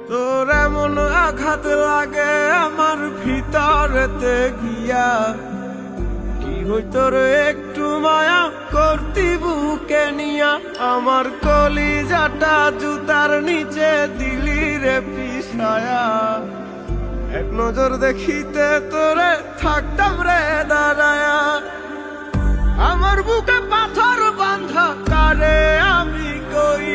তোর এমন আঘাত লাগে আমার ভিতরেতে গিয়া, কি হইতো রে একটু মায়া করতি বুকে নিয়া। আমার কলিজাটা জুতার নিচে দিলি রে পিছায়া, এক নজর দেখিতে তোরে থাকতাম রে দাঁড়ায়া। আমার বুকে পাথর বাঁধা কারে আমি কই,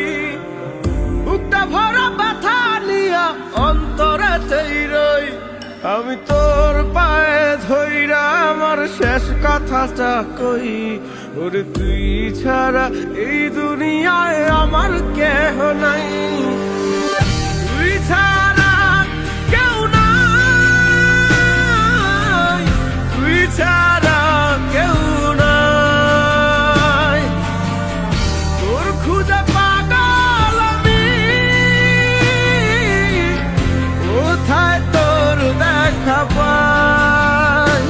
বুকটা ভরা ব্যথা নিয়া অন্তরেতেই রই। আমি তোর পায়ে ধইরা আমার শেষ কথাটা কই, ওরে তুই ছাড়া এই দুনিয়ায় আমার কেহ নাই। তুই ছাড়া কেউ নাই, তুই ছাড়া কেউ নাই। তোর খুঁজে পাগল আমি, কোথায় তোর দেখা পাই।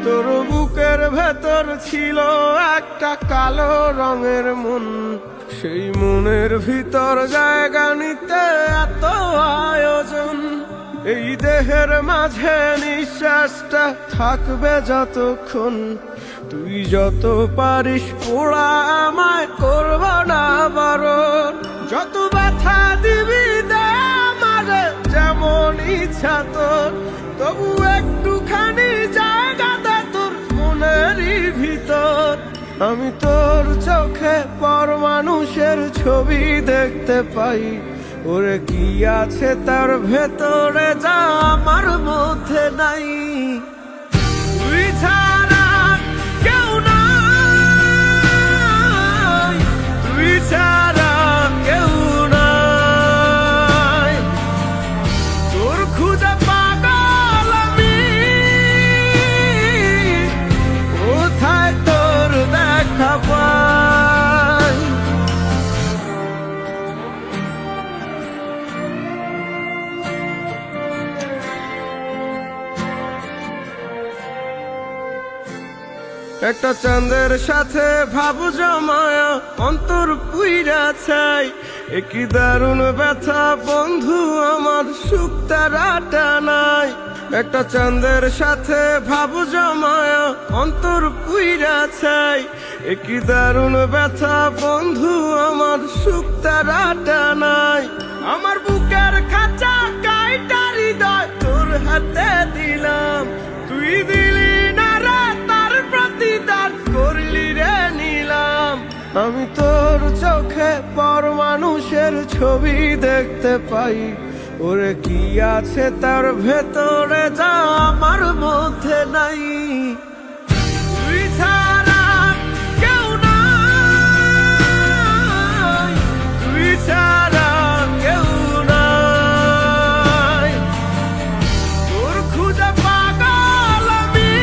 তোর বুকের ভেতর ছিল একটা কালো রঙের মন, সেই মনের ভিতর জায়গা নিতে এত আয়োজন। এই দেহের মাঝে নিঃশ্বাসটা থাকবে যতক্ষণ, তুই যত পারিস পোড়া আমায় করব না বারণ। যত ব্যথা দিবি দে আমারে যেমন ইচ্ছা তোর, তবু একটুখানি জায়গা দে তোর মনেরই ভিতর। আমি তোর চোখে পর মানুষের ছবি দেখতে পাই, ওরে কি আছে তার ভেতরে যা আমার মধ্যে নাই। তুই ছাড়া কেউ নাই, তুই ছাড়া কেউ নাই। তোর খুঁজে পাগল আমি, কোথায় তোর দেখা পাই। একটা চাঁদের সাথে ভাবু জমায়া অন্তর পুইরা ছাই, একই দারুণ ব্যথা বন্ধু আমার সুখ তারাটা নাই। একটা চাঁদের সাথে ভাবু জমায়া অন্তর পুইরা ছাই, একই দারুণ ব্যথা বন্ধু আমার সুখ তারাটা নাই। আমার বুকের খাঁচা কাইটা হৃদয় তোর হাতে দিলাম, তুই দিলি না রে তার প্রতিদান করলি রে নিলাম। আমি তোর চোখে পর মানুষের ছবি দেখতে পাই, ওরে কি আছে তার ভেতরে যা আমার মধ্যে নাই। তুই ছাড়া কেউ নাই, তুই ছাড়া কেউ নাই। তোর খুঁজে পাগল আমি,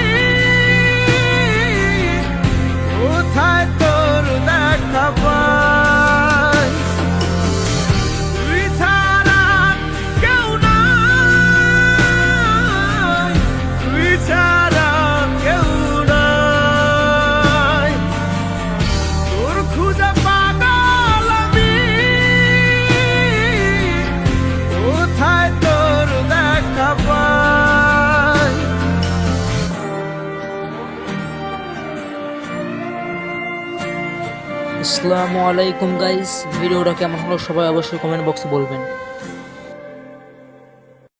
কোথায় তোর দেখা পাই। তুই ছাড়া কেউ নাই, তুই ছাড়া কেউ নাই। তোর খুঁজে পাগল আমি, কোথায় তোর দেখা পাই। আসসালামু আলাইকুম গাইস, ভিডিওটা কেমন হলো সবাই অবশ্যই কমেন্ট বক্সে বলবেন।